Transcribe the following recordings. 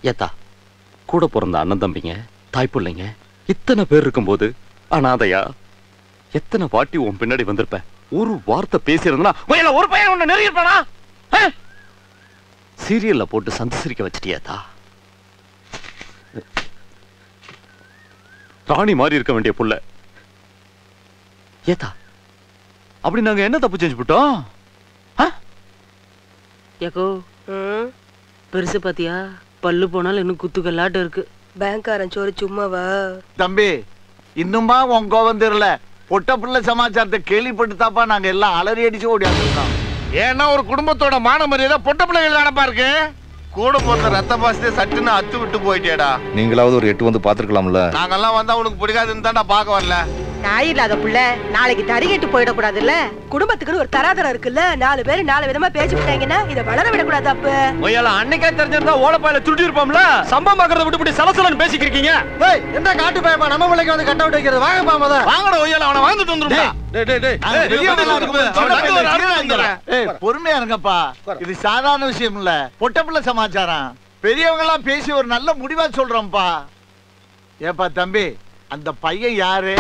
ஏத்தா கூட பிறந்த அண்ணன் தம்பிங்க தாய் பிள்ளைங்க இத்தனை பேர் இருக்கும்போது அனாதையா எத்தனை வாட்டி உன் பின்னாடி வந்திருப்ப. ஒரு வார்த்தை பேசியிருந்தா ஒரு பையன் உன்னை நெருங்கிருப்பானா? சீரியல்ல போட்டு சந்திரிக்க வச்சிட்டியாத்தா. ராணி மாதிரி இருக்க வேண்டிய புள்ள ஏத்தா அப்படி நாங்க என்ன தப்பு செஞ்சு விட்டோம்? ஏக்கோ பெருசு பாத்தியா? பல்லு போனாலும் இன்னும் குத்துக்கல்லாட்டு இருக்கு. பேங்க்காரன் சோறு சும்மாவா? தம்பி இன்னுமா உன் கோவம் தெரியல? பொட்ட பிள்ளை சமாச்சாரத்தை கேள்விப்பட்டுதாப்பா நாங்க எல்லாம் அலறி அடிச்சு ஓடியாந்துருக்கோம். ஏன்னா ஒரு குடும்பத்தோட மான மரியாதை பொட்ட பிள்ளைகள் தானப்பா இருக்கு. கூட போற ரத்த பாசத்தை சட்டுன்னு அத்து விட்டு போயிட்டேடா. நீங்களாவது ஒரு 8 வந்து பாத்துருக்கலாம்ல. நாங்கெல்லாம் வந்தா உனக்கு பிடிக்காதுன்னு தான்டா பாக்க வரல. நாய் இல்லாத புள்ள நாளைக்கு தறிகட்டு போயிடக்கூடாதுல்ல. குடும்பத்துக்குன்னு ஒரு தராதரம் இருக்குல்ல. 4 பேர் 4 விதமா பேசி விட்டாங்கன்னா இதை வளர விடக்கூடாது. அப்ப அன்னைக்கே தெரிஞ்சிருந்தா ஓலப்பாயில சுருட்டி இருப்போம்ல. சம்பவம் பாக்குறத விட்டு இப்படி சலசலன்னு பேசிக்கிறீங்க. எந்த காட்டு பயப்பா நம்ம பிள்ளைக்கு வந்து கட்ட விட்டு வைக்கிறது? வாங்க பாமத வாங்கடா ஒய்யால அவனை வாழ்ந்துட்டு வந்துருப்பா. பொறுமையா இருங்கப்பா. இது சாதாரண விஷயம் இல்ல, பொட்ட பிள்ளை சமாச்சாரம். பெரியவங்க எல்லாம் பேசி ஒரு நல்ல முடிவா சொல்றோம்ப்பா. ஏப்பா தம்பி அந்த பையன் யாரு?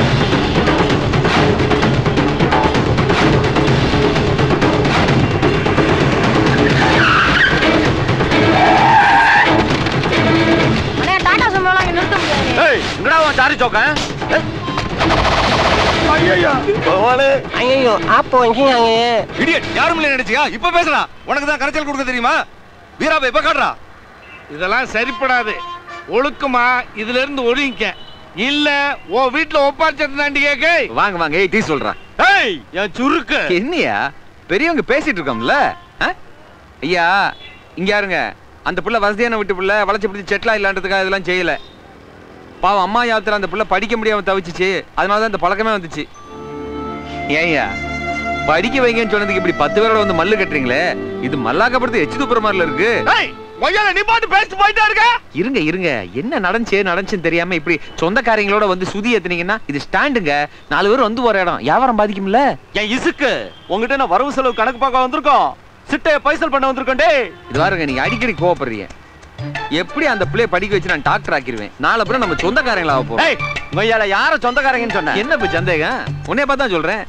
இதெல்லாம் சரிப்படாது. ஒழுக்கமா இதுல இருந்து ஒழுங்கிக்க. இல்ல ஓ வீட்டுல ஒப்பாரிச்சதாண்டி கேக்க. வாங்க வாங்க ஏய் டீ சொல்றேன். ஏய் என் சுருக்கு என்னையா பெரியவங்க பேசிட்டு இருக்கோம்ல. ஐயா இங்க யாருங்க அந்த புள்ள வசதியான விட்டு புள்ள வளைச்சு பிடிச்சி செட்லா இல்லான்றதுக்காக இதெல்லாம் செய்யல. பாவம் அம்மா யாத்திரை அந்த புள்ள படிக்க முடியாம தவிச்சிச்சு. அதனாலதான் இந்த பழக்கமே வந்துச்சு. ஏய்யா படிக்க வைங்கன்னு சொன்னதுக்கு இப்படி 10 பேரோட வந்து மல்லு கட்டுறீங்களே, இது மல்லாக்கப்படுத்து எச்சு துப்புற மாதிரில இருக்கு. நீ பாட்டு பேசிட்டு போயிட்டா இருக்க. இருங்க இருங்க என்ன நடந்துச்சுன்னு தெரியாம இப்படி சொந்தக்காரங்களோட வந்து சுதி ஏத்துனீங்கன்னா இது ஸ்டாண்டுங்க. 4 பேர் வந்து ஒரு இடம் வியாபாரம் பாதிக்கும்ல. என் இசுக்கு உங்ககிட்ட நான் வரவு செலவு கணக்கு பார்க்க வந்திருக்கோம். சிட்டைய பைசல் பண்ண வந்திருக்கோம். இது பாருங்க நீங்க அடிக்கடி கோவப்படுறீங்க. எப்படி அந்த பிள்ளைய படிக்க வச்சு நான் டாக்டர் ஆக்கிடுவேன். 4 பேரும் நம்ம சொந்தக்காரங்களா போறோம். யார சொந்தக்காரங்கன்னு சொன்ன? என்ன இப்ப சந்தேகம்? உன்னைய பார்த்தா சொல்றேன்.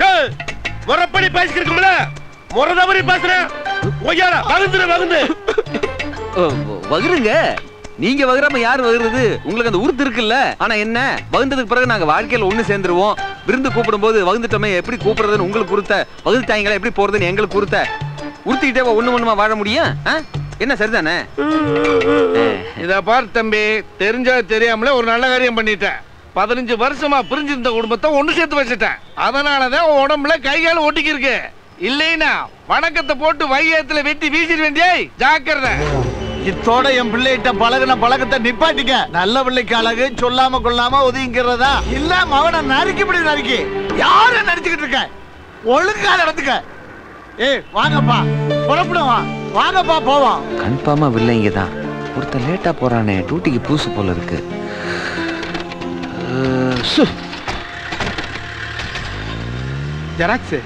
முறப்படி பேசிக்கிறோம்ல, முறதவரி பேசுறேன். வகுருங்க நீங்க வகுறாம யாரு வகுறது? உங்களுக்கு அந்த உறுத்து இருக்குல்ல. ஆனா என்ன வகுந்ததுக்கு பிறகு நாங்க வாழ்க்கையில ஒண்ணு சேர்ந்துருவோம். விருந்து கூப்பிடும் போது வகுந்துட்டோமே எப்படி கூப்பிடுறதுன்னு உங்களுக்கு பொறுத்த, வகுத்தாங்களா எப்படி போறதுன்னு எங்களுக்கு பொறுத்த. உறுத்திக்கிட்டே ஒண்ணுமா வாழ முடியும்? என்ன சரிதானே? இத பாரு தம்பி, தெரிஞ்சா தெரியாமல ஒரு நல்ல காரியம் பண்ணிட்டேன். 15 வருஷமா பிரிஞ்சிருந்த குடும்பத்தை ஒண்ணு சேர்த்து வச்சுட்டேன். அதனாலதான் உடம்புல கைகால ஒட்டிக்கி இருக்கு. இல்லைன்னா வணக்கத்தை போட்டு வையத்துல வெட்டி வீசிட வேண்டிய ஜாக்கிரதை. இத்தோட என் பிள்ளைகிட்ட பழகின பழக்கத்தை நிப்பாட்டிக்க. நல்ல பிள்ளைக்கு அழகு சொல்லாம கொள்ளாம ஒதுங்கிறதா இல்ல அவனை நறுக்கிப்படி நறுக்கி யார நடிச்சுக்கிட்டு இருக்க? ஒழுங்கா நடந்துக்க. வாங்கப்பா புறப்படுவா. வாங்கப்பா போவோம். கன்ஃபார்மா வில்லைங்க தான். ஒருத்தன் லேட்டா போறானே, டியூட்டிக்கு பூசு போல இருக்கு. ஜெராக்ஸ்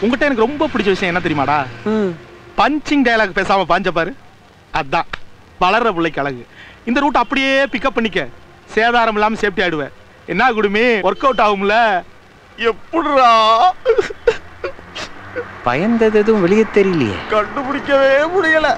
உங்ககிட்ட எனக்கு ரொம்ப பிடிச்ச விஷயம் என்ன தெரியுமாடா? பஞ்சிங் டயலாக் பேசாம பாஞ்ச பாரு. அதான் வளர்ற பிள்ளைக்கு அழகு. இந்த ரூட் அப்படியே பிக்கப் பண்ணிக்க. சேதாரம் இல்லாம சேஃப்டி ஆயிடுவேன். என்ன குடுமி ஒர்க் அவுட் ஆகும்ல? எப்படிரா பயந்தது எதுவும் வெளியே தெரியலையே. கண்டுபிடிக்கவே முடியல.